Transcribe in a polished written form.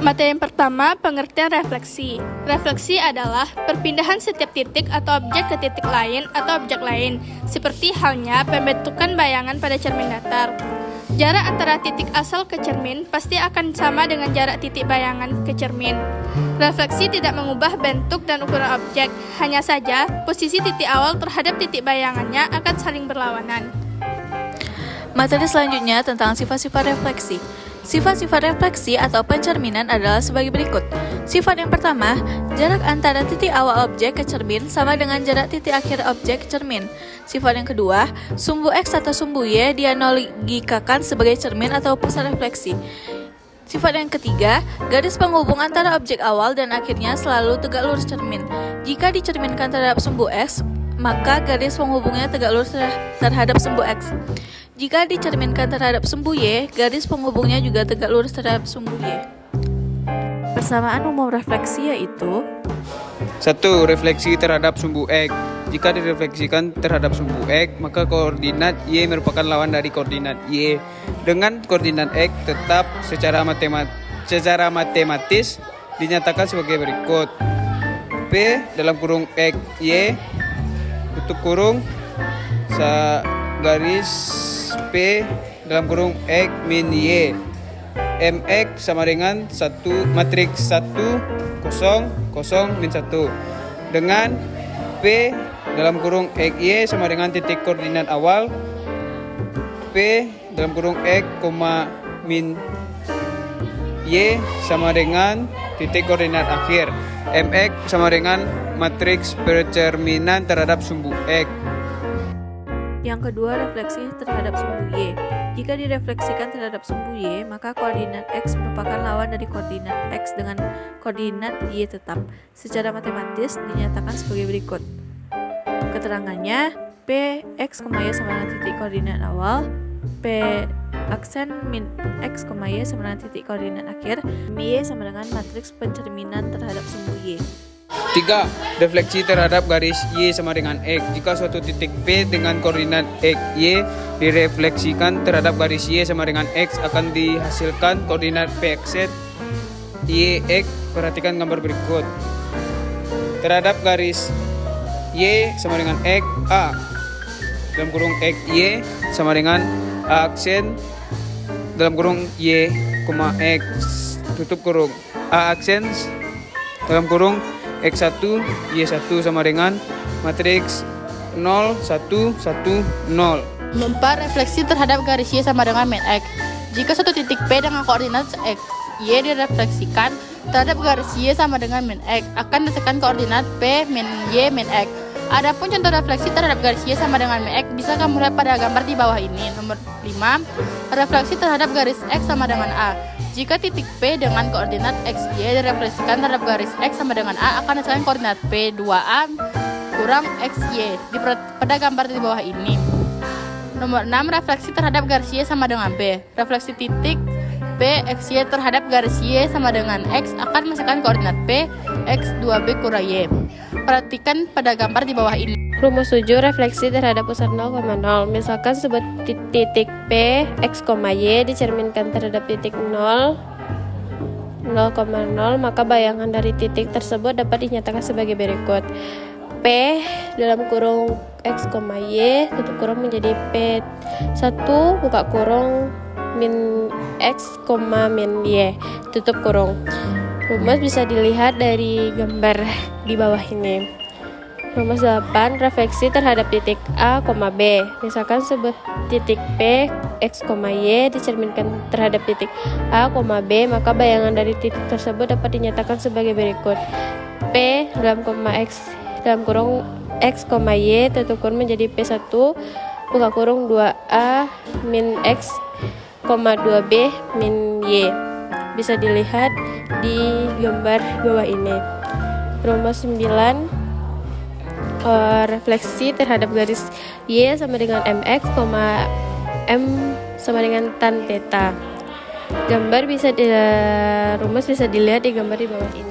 Materi yang pertama, pengertian refleksi. Refleksi adalah perpindahan setiap titik atau objek ke titik lain atau objek lain, seperti halnya pembentukan bayangan pada cermin datar. Jarak antara titik asal ke cermin pasti akan sama dengan jarak titik bayangan ke cermin. Refleksi tidak mengubah bentuk dan ukuran objek, hanya saja posisi titik awal terhadap titik bayangannya akan saling berlawanan. Materi selanjutnya tentang sifat-sifat refleksi. Sifat-sifat refleksi atau pencerminan adalah sebagai berikut. Sifat yang pertama, jarak antara titik awal objek ke cermin sama dengan jarak titik akhir objek ke cermin. Sifat yang kedua, sumbu X atau sumbu Y dianalogikakan sebagai cermin atau pusat refleksi. Sifat yang ketiga, garis penghubung antara objek awal dan akhirnya selalu tegak lurus cermin. Jika dicerminkan terhadap sumbu X, maka garis penghubungnya tegak lurus terhadap sumbu X. Jika dicerminkan terhadap sumbu Y, garis penghubungnya juga tegak lurus terhadap sumbu Y. Persamaan umum refleksi yaitu 1. Refleksi terhadap sumbu X. Jika direfleksikan terhadap sumbu X, maka koordinat Y merupakan lawan dari koordinat Y. Dengan koordinat X tetap secara matematis dinyatakan sebagai berikut. P dalam kurung X Y tutup kurung garis P dalam kurung X min Y. MX sama dengan 1 matriks 1 0 0 min 1 dengan P dalam kurung XY sama dengan titik koordinat awal, P dalam kurung X, min Y sama dengan titik koordinat akhir. MX sama dengan matriks percerminan terhadap sumbu X. Yang kedua, refleksi terhadap sumbu Y. Jika direfleksikan terhadap sumbu Y, maka koordinat X merupakan lawan dari koordinat X dengan koordinat Y tetap. Secara matematis dinyatakan sebagai berikut. Keterangannya, P X, Y sama dengan titik koordinat awal, P aksen min X, Y sama dengan titik koordinat akhir, Y sama dengan matriks pencerminan terhadap sumbu Y. 3. Refleksi terhadap garis Y sama dengan X. Jika suatu titik P dengan koordinat X, Y direfleksikan terhadap garis Y sama dengan X, akan dihasilkan koordinat PX, Y, X. Perhatikan gambar berikut. Terhadap garis Y sama dengan X, A dalam kurung X, Y sama dengan A aksen dalam kurung Y, X tutup kurung A aksen dalam kurung X1, Y1 sama dengan matriks 0, 1, 1, 0. 4. Refleksi terhadap garis Y sama dengan min X. Jika suatu titik P dengan koordinat X, Y direfleksikan terhadap garis Y sama dengan min X, akan dihasilkan koordinat P min Y min X. Adapun contoh refleksi terhadap garis Y sama dengan min X bisa kamu lihat pada gambar di bawah ini. Nomor 5. Refleksi terhadap garis X sama dengan A. Jika titik P dengan koordinat XY direfleksikan terhadap garis X sama dengan A, akan dihasilkan koordinat P2A kurang XY pada gambar di bawah ini. Nomor 6. Refleksi terhadap garis Y sama dengan B. Refleksi titik P XY terhadap garis Y sama dengan X akan menghasilkan koordinat P X2B kurang Y. Perhatikan pada gambar di bawah ini. Rumus 7. Refleksi terhadap pusat 0,0. Misalkan sebuah titik P, X, Y dicerminkan terhadap titik 0,0, maka bayangan dari titik tersebut dapat dinyatakan sebagai berikut. P dalam kurung X, Y tutup kurung menjadi P1 buka kurung min X, min Y tutup kurung. Rumus bisa dilihat dari gambar di bawah ini. Rumus 8. Refleksi terhadap titik A, B. Misalkan sebuah titik P, X, Y dicerminkan terhadap titik A, B, maka bayangan dari titik tersebut dapat dinyatakan sebagai berikut. P dalam X dalam kurung X, Y tutup kurung menjadi P1 buka kurung 2A min X, 2B min Y. Bisa dilihat di gambar bawah ini. Rumus 9. Refleksi terhadap garis Y sama dengan MX, M sama dengan tan theta. Rumus bisa dilihat di gambar di bawah ini.